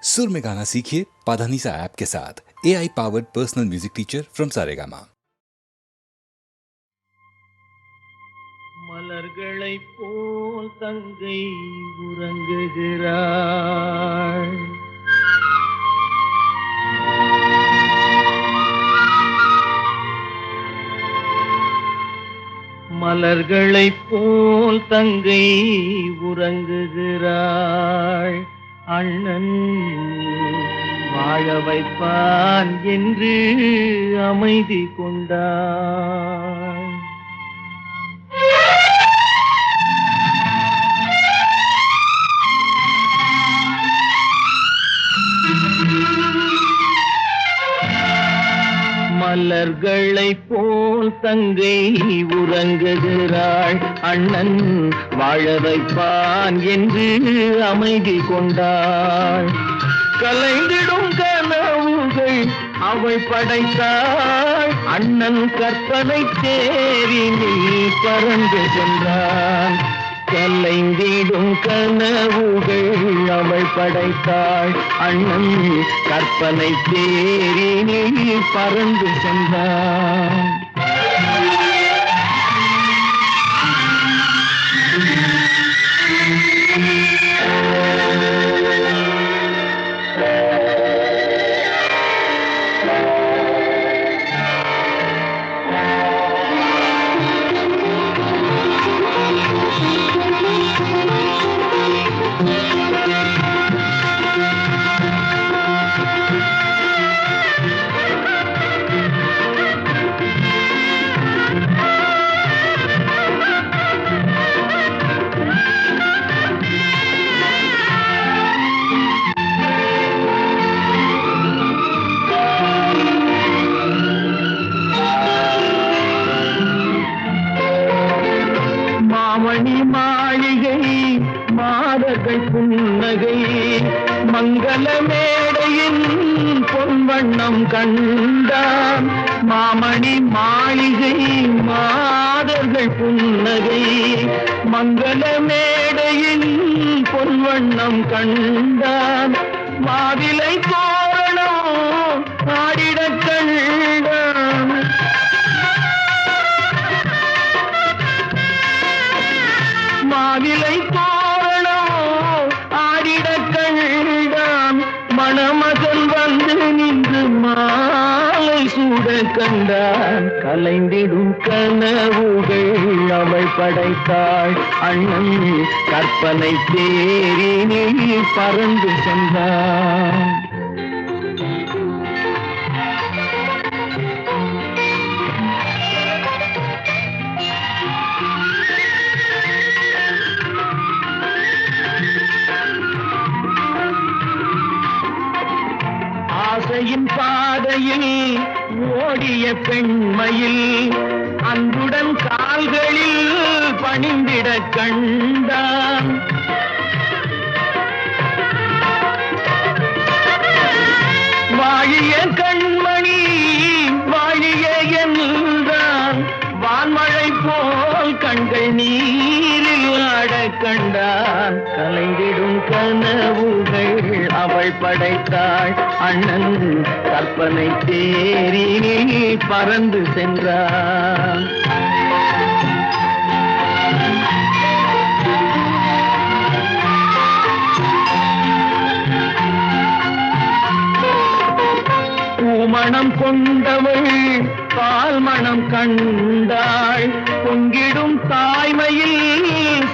सुर में गाना सीखिए पाधानीसा ऐप के साथ। AI powered personal music teacher from Saregama. மலர்களைப் போல் தங்கை உறங்குகிறாள். மலர்களைப் போல் தங்கை உறங்குகிறாள். அண்ணன் வாழ வைப்பான் என்று அமைதி கொண்டாள். மலர்களைப் போல் தங்கை உறங்குகிறாள். அண்ணன் வாழ வைப்பான் என்று அமைதி கொண்டாள். கலைந்திடும் கனவுகள் அவள் படைத்தாள். அண்ணன் கற்பனை தேரினில் பறந்து சென்றான். கலைந்திடும் கனவுகள் அவள் படைத்தாள். அண்ணன் கற்பனை தேரினில் பறந்து சென்றான். மாமணி மாளிகை மாதர்கள் புன்னகை மங்கள மேடையின் பொன்வண்ணம் கண்டான். மாமணி மாளிகை மாதர்கள் புன்னகை மங்கள மேடையின் பொன்வண்ணம் கண்டான். மாவிலை தோரணம் ஆடிடக் கண்டான். மாவிலை தோரணம் ஆடிடக் கண்டான். மணமகன் வந்து நின்று மாலை சூட கண்டான். கலைந்திடும் கனவுகள் அவள் படைத்தாள். அண்ணன் கற்பனை தேரினில் பறந்து சென்றான். ஆசையின் பாதையில் ஓடிய பெண்மையில் அன்புடன் கால்களில் பணிந்திட கண்டான். வாழிய கண்மணி வாழிய என்றான். வான்மழை போல் கண்கள் நீரில் ஆட கண்டான். கலைந்திடும் கனவுகள் அவள் படைத்தாள். அண்ணன் கற்பனை தேரினில் பறந்து சென்றான். பூமணம் கொண்டவள் பால் மணம் கண்டாள். பொங்கிடும் தாய்மையில்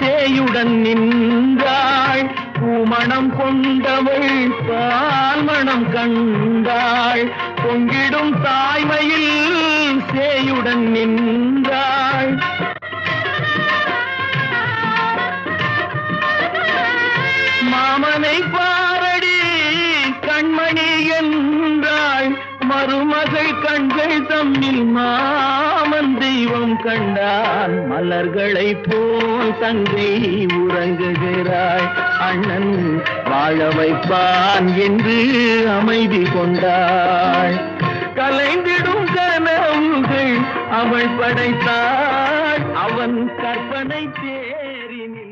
சேயுடன் நின்றாள். பூமணம் கொண்டவள் பால் மணம் கண்டாள். பொங்கிடும் தாய்மையில் சேயுடன் நின்றாள். மாமனை பாரடி கண்மணி என்றாள். மருமகள் கண்கள் தம்மில் மாமன் தெய்வம் கண்டான். மலர்களைப் போல் தங்கை உறங்குகிறாள். அண்ணன் வாழ வைப்பான் என்று அமைதி கொண்டாள். கலைந்திடும் கனவுகள் அவள் படைத்தாள். அவன் கற்பனை தேரினில்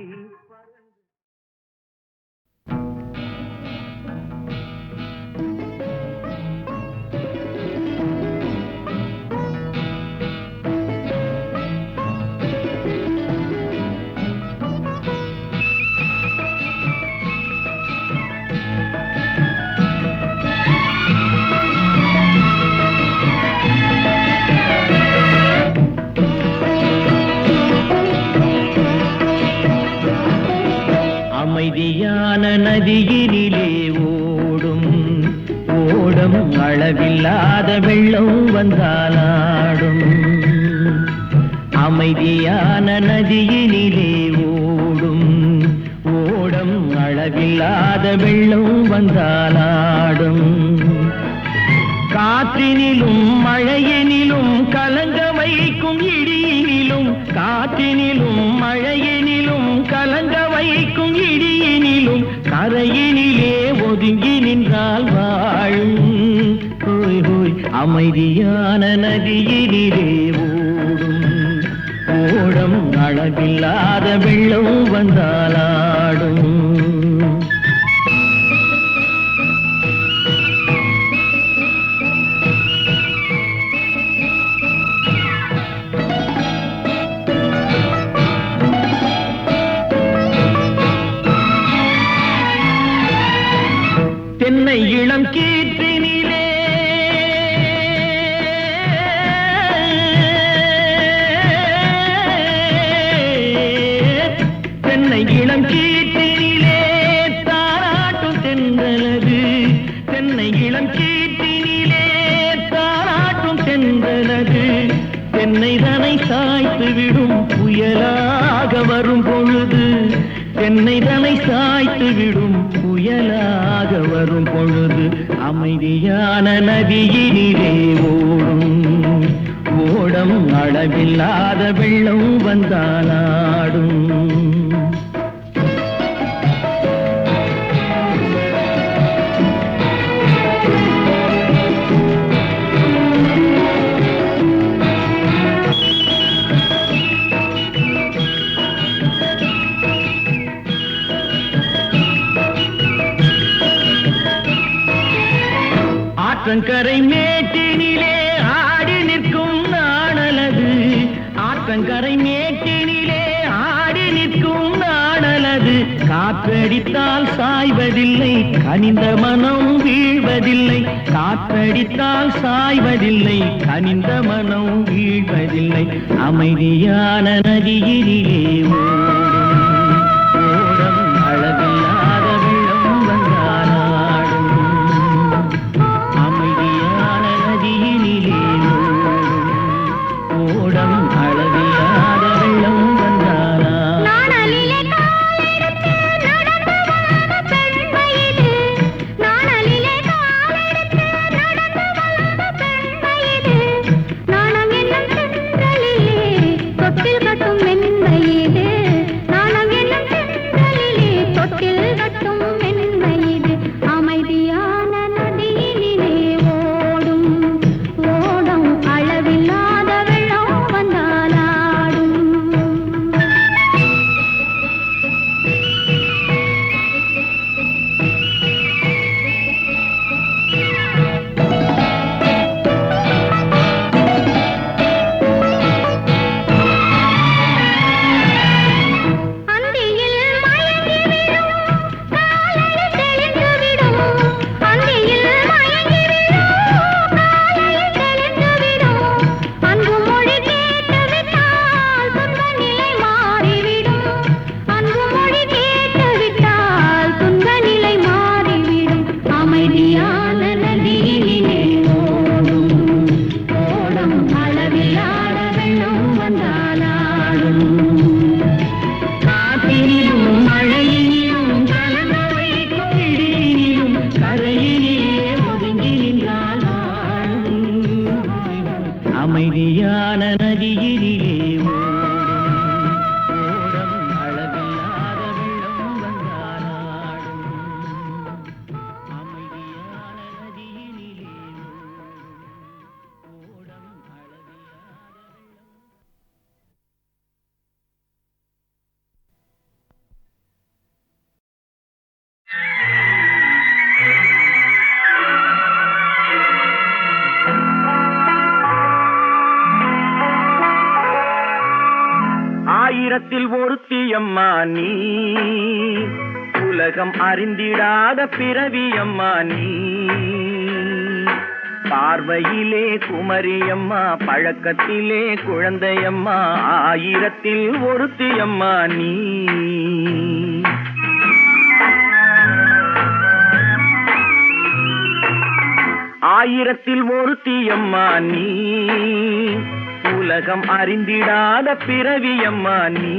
நதியினிலே ஓடும் ஓடம் அளவில்லாத வெள்ளம் வந்தாலாடும். அமைதியான நதியினிலே ஓடும் ஓடம் அளவில்லாத வெள்ளம் வந்தாலாடும். காற்றினிலும் மழையினிலும் கலங்க வைக்கும் இடியினிலும், காற்றினிலும் மழையினிலும் கலங்க வைக்கும் இடியினிலும், கரையினிலே ஒதுங்கி நின்றால் வாழும். ஹோய் ஹோய் அமைதியான நதியினிலே ஓடும் ஓடம் அளவில்லாத வெள்ளம் வந்தாலாடும். தென்னை இளம் கீற்றினிலே தென்னை இளம் கீற்றினிலே தாராட்டும் தென்றலது. தென்னை இளம் கீற்றினிலே தாராட்டும் தென்றலது. தென்னை தனை சாய்த்து விடும் புயலாக வரும் பொழுது, தென்னை தனை சாய்த்து விடும் புயலாக வரும் பொழுது, அமைதியான நதியினிலே ஓடும் ஓடம் அளவில்லாத வெள்ளம் வந்தாலாடும். ஆற்றங்கரை மேட்டினிலே ஆடி நிற்கும் நாணலது. ஆற்றங்கரை மேட்டினிலே ஆடி நிற்கும் நாணலது. காற்றடித்தால் சாய்வதில்லை, கனிந்த மனம் வீழ்வதில்லை. காற்றடித்தால் சாய்வதில்லை, கனிந்த மனம் வீழ்வதில்லை. அமைதியான நதியினிலே ஓடும் அளவில்லாத வெள்ளம் வந்தாலாடும். அமைதியான நதியினிலே ஓடம் அளவில்லாத வெள்ளம் வந்தாலாடும். அமைதியான நதியினிலே ஓடம் அளவில்லாத வெள்ளம் வந்தாலாடும். அமைதியான நதியினிலே ஓடம் அளவில்லாத வெள்ளம். ஆயிரத்தில் ஒருத்தியம்மா நீ, உலகம் அறிந்திடாத பிறவியம்மா நீ. பார்வையிலே குமரியம்மா, பழக்கத்திலே குழந்தையம்மா, ஆயிரத்தில் ஒருத்தியம்மா நீ. ஆயிரத்தில் ஒருத்தியம்மா நீ, உலகம் அறிந்திடாத பிறவியம்மா நீ.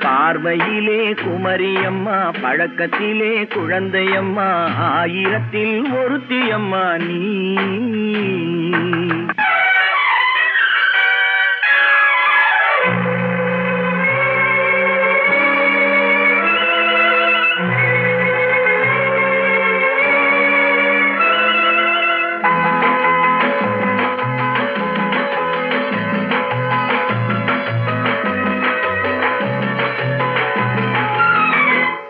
பார்வையிலே குமரியம்மா, பழக்கத்திலே குழந்தையம்மா, ஆயிரத்தில் ஒருத்தியம்மா நீ.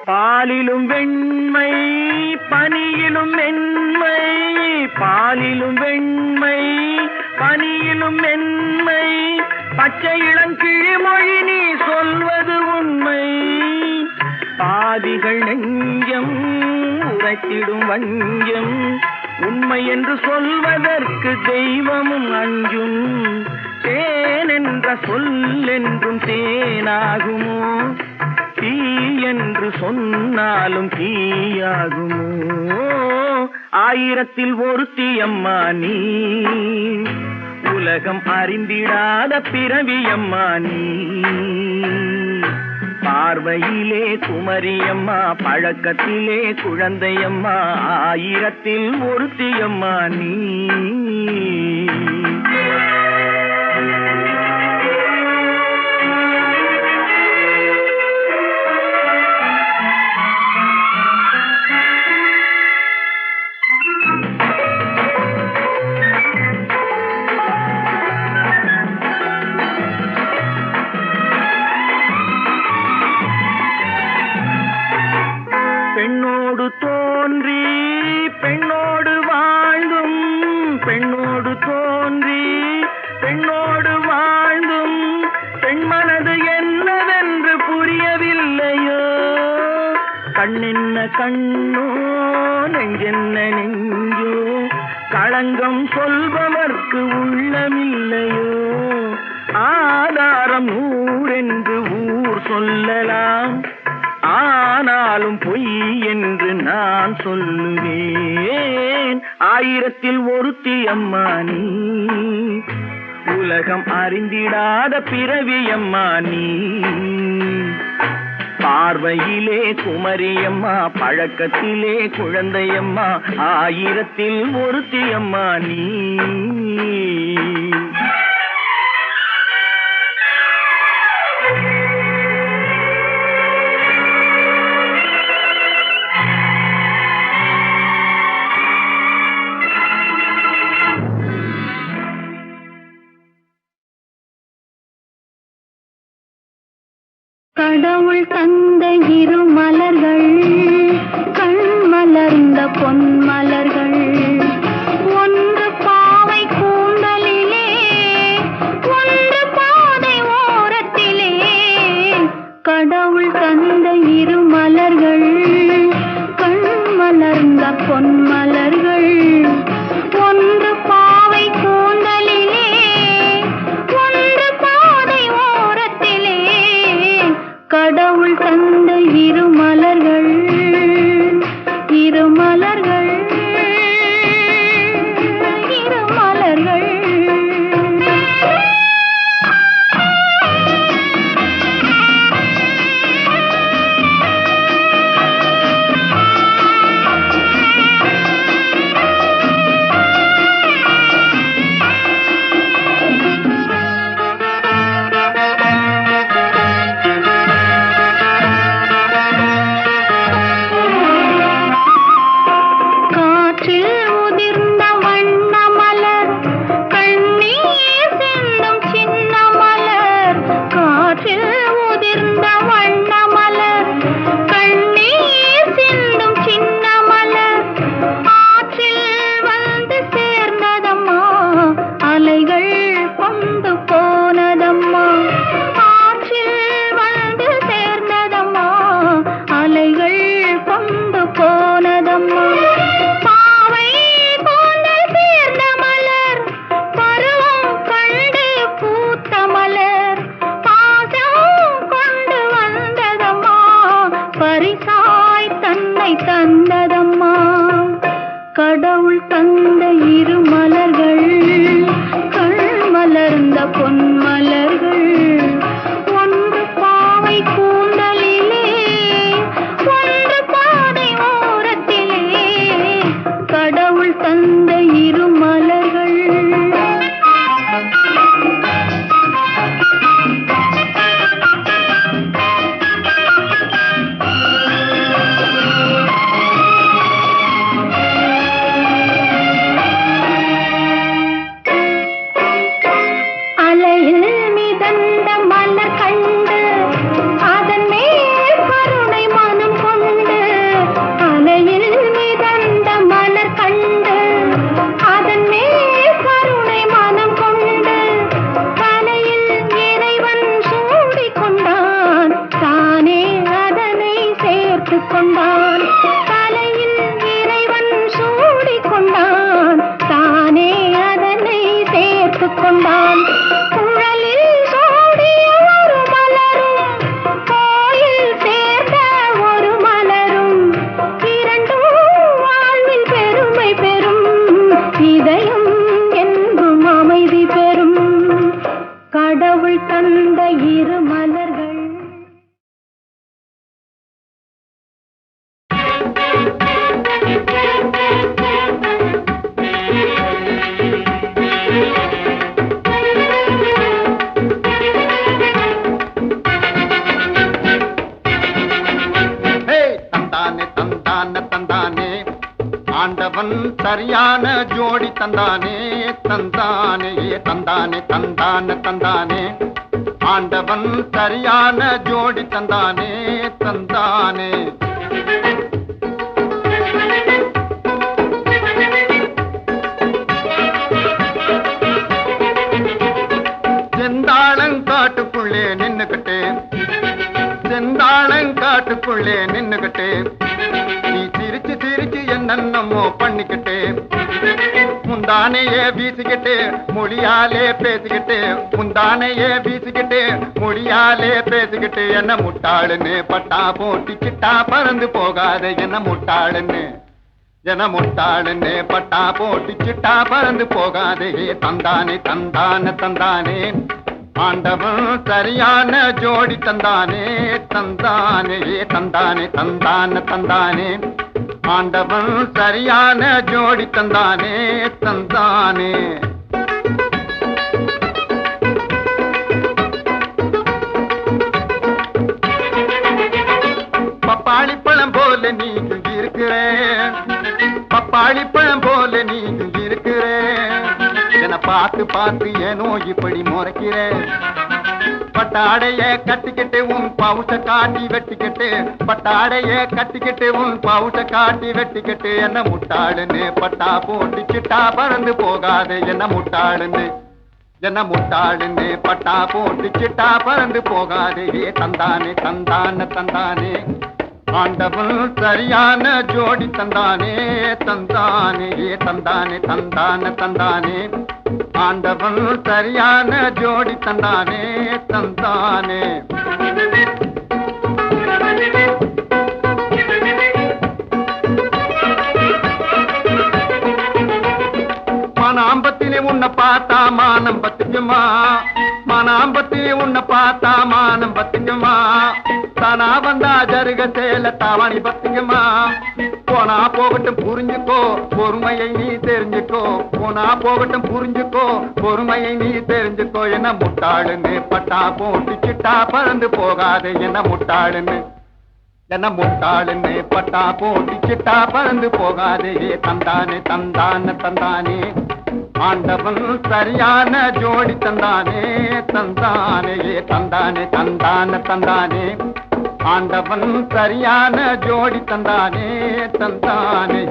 பாலிலும் வெண்மை பனியிலும் மென்மை, பாலிலும் வெண்மை பனியிலும் மென்மை, பச்சை இளங்கிழிமொழி நீ சொல்வது உண்மை. பாதிகள் நெஞ்சம் உரைத்திடும் வஞ்சம், உண்மை என்று சொல்வதற்கு தெய்வமும் அஞ்சும். தேன் என்ற சொல் என்றும் தேனாகுமோ, தீ என்று சொன்னாலும் தீயாகுமோ. ஆயிரத்தில் ஒருத்தியம்மா நீ, உலகம் அறிந்திடாத பிறவியம்மா நீ. பார்வையிலே குமரியம்மா, பழக்கத்திலே குழந்தையம்மா, ஆயிரத்தில் ஒருத்தியம்மா நீ. பெண்ணோடு தோன்றி பெண்ணோடு வாழ்ந்தும், பெண்ணோடு தோன்றி பெண்ணோடு வாழ்ந்தும், பெண்மனது என்னவென்று புரியவில்லையோ. கண்ணென்ன கண்ணோ, நெஞ்சென்ன நெஞ்சோ, களங்கம் சொல்பவர்க்கு உள்ளமில்லையோ. ஆதாரம் நூறென்று ஊர் சொல்லலாம், ஆனாலும் பொய் என்று நான் சொல்லுவேன். ஆயிரத்தில் ஒருத்தியம்மா நீ, உலகம் அறிந்திடாத பிறவியம்மா நீ. பார்வையிலே குமரியம்மா, பழக்கத்திலே குழந்தையம்மா, ஆயிரத்தில் ஒருத்தியம்மா நீ. கடவுள் தந்த இரு மலர்கள், கண் மலர்ந்த பொன் மலர்கள், ஒன்று பாவை கூந்தலிலே, ஒன்று பாதை ஓரத்திலே. கடவுள் தந்த இரு மலர்கள், கண் மலர்ந்த பொன் மலர்கள், ஒன்று பாவை கூந்தலிலே, ஒன்று பாதை ஓரத்திலே. கடவுள் தந்த இரு மலர்கள், இரு மலர்கள், இரு மலர்கள். கடவுள் தந்த இரு மலர்கள் கண் மலர்ந்த பொன் மலர்கள் ஒன்று பாவை கூந்தலிலே ஒன்று பாதை ஓரத்திலே கடவுள் தந்த இரு மலர்கள் அலையில் மிதந்த மலர் கண்டு அதன் மேல் கருணை மனம் கொண்டு அலையில் மிதந்த மலர் கண்டு அதன் மேல் கருணை மனம் கொண்டு தலையில் இறைவன் சூடிக் கொண்டான் தானே அதனை சேர்த்து கொண்டான் தலையில் இறைவன் சூடிக் கொண்டான் தானே அதனை சேர்த்து கொண்டான் குழலில் சூடிய ஒரு மலரும் கோயில் சேர்ந்த ஒரு மலரும் இரண்டும் வாழ்வில் பெருமை பெறும் இதயம் என்றும் அமைதி பெறும் கடவுள் தந்த இரு மலர்கள் ஹே தந்தானே தந்தான தந்தானே ஆண்டவன் சரியான ஜோடி தந்தானே தந்தானே தந்தானே தந்தான தந்தானே ஆண்டவன் சரியான ஜோடி தந்தானே தந்தானே செந்தாளங்காட்டுக்குள்ளே நின்னுக்கிட்டு செந்தாளங்காட்டுக்குள்ளே நின்னுக்கிட்டு நீ சிரிச்சு சிரிச்சு என்னென்னமோ பண்ணிக்கிட்டு முந்தானையே வீசிக்கிட்டு மொழியாலே பேசிக்கிட்டு முந்தானையே வீசிக்கிட்டு மொழியாலே பேசிக்கிட்டு என்ன முட்டாளுன்னு பட்டா போட்டிக்கிட்டா பறந்து போகாத என்ன முட்டாளுன்னு பட்டா போட்டிக்கிட்டா பறந்து போகாதே தந்தானே தந்தான தந்தானே ஆண்டவன் சரியான ஜோடி தந்தானே தந்தானே தந்தானே தந்தான தந்தானே ஆண்டவன் சரியான ஜோடி தந்தானே தந்தானே பப்பாளி பழம் போல நீங்க இருக்கிறேன் பப்பாளி பழம் போல நீங்க இருக்கிறேன் என பார்த்து பார்த்து ஏனோ இப்படி முறைக்கிறேன் பட்டாடைய கட்டிக்கிட்டு உன் பவுச காட்டி வெட்டிக்கிட்டு பட்டாடைய கட்டிக்கிட்டு உன் பவுச காட்டி வெட்டிக்கிட்டு என்ன முட்டாளுன்னு பட்டா போட்டுக்கிட்டா பறந்து போகாது என்ன முட்டாளுன்னு பட்டா போட்டுக்கிட்டா பறந்து போகாது தந்தானே தந்தான தந்தானே ஆண்டவன் சரியான ஜோடி தந்தானே தந்தானே தந்தானே தந்தான தந்தானே ஆண்டவன் சரியான ஜோடி தந்தானே தந்தானே மனாம்பத்திலே உன்னை பார்த்தா மானம் பத்துக்குமா மனாம்பத்திலே உன்னை பார்த்தா மானம் பத்துக்குமா தானா வந்தா ஜருக சேல தாவாணி பத்துக்குமா போனா போகட்டும் புரிஞ்சுக்கோ பொறுமையை நீ தெரிஞ்சுக்கோ போனா போகட்டும் புரிஞ்சுக்கோ பொறுமையை நீ தெரிஞ்சுக்கோ என்ன முட்டாளுன்னு பட்டா போட்டுக்கிட்டா பறந்து போகாது என்ன முட்டாளுன்னு பட்டா போட்டுக்கிட்டா பறந்து போகாது தந்தானே தந்தான தந்தானே ஆண்டவன் சரியான ஜோடி தந்தானே தந்தானே தந்தானே தந்தான தந்தானே ஆண்டவன் சரியான ஜோடி தந்தானே தந்தானே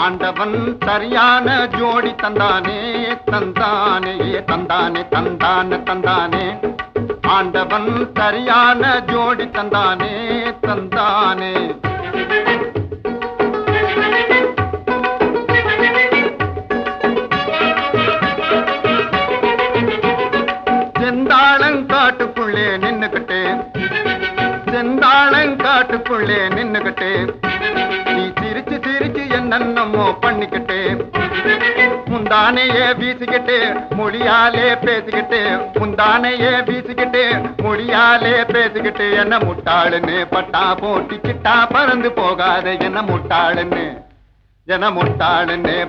ஆண்டவன் சரியான ஜோடி தந்தானே தந்தானே தந்தானே தந்தான தந்தானே ஆண்டவன் சரியான ஜோடி தந்தானே தந்தானே. செந்தாளங்காட்டுக்குள்ளே நின்னுகிட்டு செந்தாளங்காட்டுக்குள்ளே நின்னுகிட்டு நீ சிரிச்சு சிரிச்சு என்னென்னமோ பண்ணிக்கிட்டு முந்தானையே வீசிக்கிட்டு மொழியாலே பேசிக்கிட்டு முந்தானையே வீசிக்கிட்டு மொழியாலே பேசிக்கிட்டு என்ன முட்டாளுன்னு பட்டா போட்டிக்கிட்டா பறந்து போகாத என்ன முட்டாளுன்னு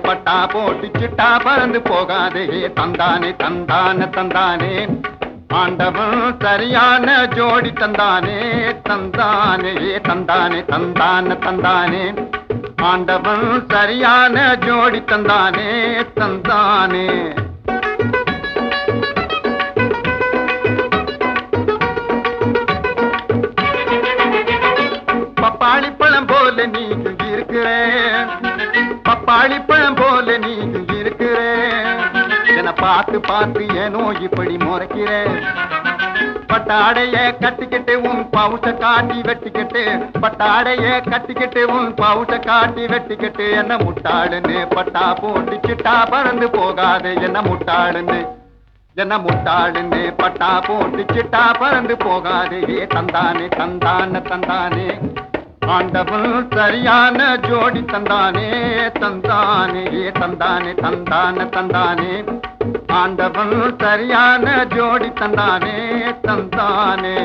பட்டா போட்டிக்கிட்டா பறந்து போகாதே. தந்தானே தந்தானே தந்தானே ஆண்டவன் சரியான ஜோடி தந்தானே. தந்தானே தந்தானே தந்தானே தந்தானே ஆண்டவன் சரியான ஜோடி தந்தானே. தந்தானே பப்பாளி பழம் போல நீங்க இருக்கிறேன். பப்பாளி பழம் போல நீங்க இருக்கிறேன். என்ன பார்த்து பார்த்து ஏனோ இப்படி முறைக்கிறேன். பட்டாடைய கட்டிக்கிட்டு உன் பவுச காட்டி வெட்டிக்கிட்டு பட்டாடைய கட்டிக்கிட்டு உன் பவுச காட்டி வெட்டிக்கிட்டு என்ன முட்டாளுன்னு பட்டா போட்டுக்கிட்டா பறந்து போகாது என்ன முட்டாளுன்னு பட்டா போட்டுக்கிட்டா பறந்து போகாது. தந்தானே தந்தானே தந்தானே ஆண்டவன் சரியான ஜோடி தந்தானே. தந்தானே தந்தானே தந்தானே தந்தானே ஆண்டவன் சரியான ஜோடி தந்தானே. தந்தானே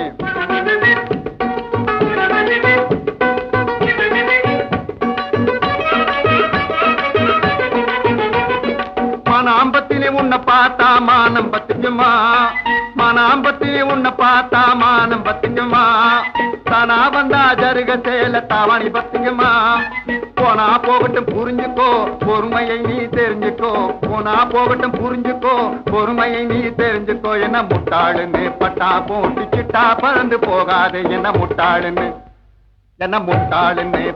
மனாம்பத்திலே உன்னை பார்த்தா மானம் பத்துக்குமா. மனாம்பத்திலே உன்னை பார்த்தா மானம் பத்துக்குமா. தானா வந்தா ஜருக சேல தாவாணி பத்துக்குமா. போனா போகட்டும் புரிஞ்சுக்கோ பொறுமையை நீ தெரிஞ்சுக்கோ. போனா போகட்டும் புரிஞ்சுக்கோ பொறுமையை நீ தெரிஞ்சுக்கோ. என்ன முட்டாளுன்னு பட்டா போட்டுக்கிட்டா பறந்து போகாது என்ன முட்டாளுன்னு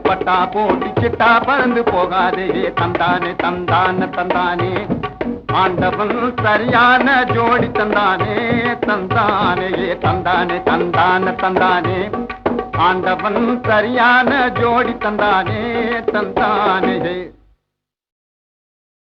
பட்டா போட்டுக்கிட்டா பறந்து போகாது. தந்தானே தந்தானே தந்தானே ஆண்டவன் சரியான ஜோடி தந்தானே. தந்தானே தந்தானே தந்தானே தந்தானே ஆண்டவன் சரியான ஜோடி தந்தானே. தந்தானே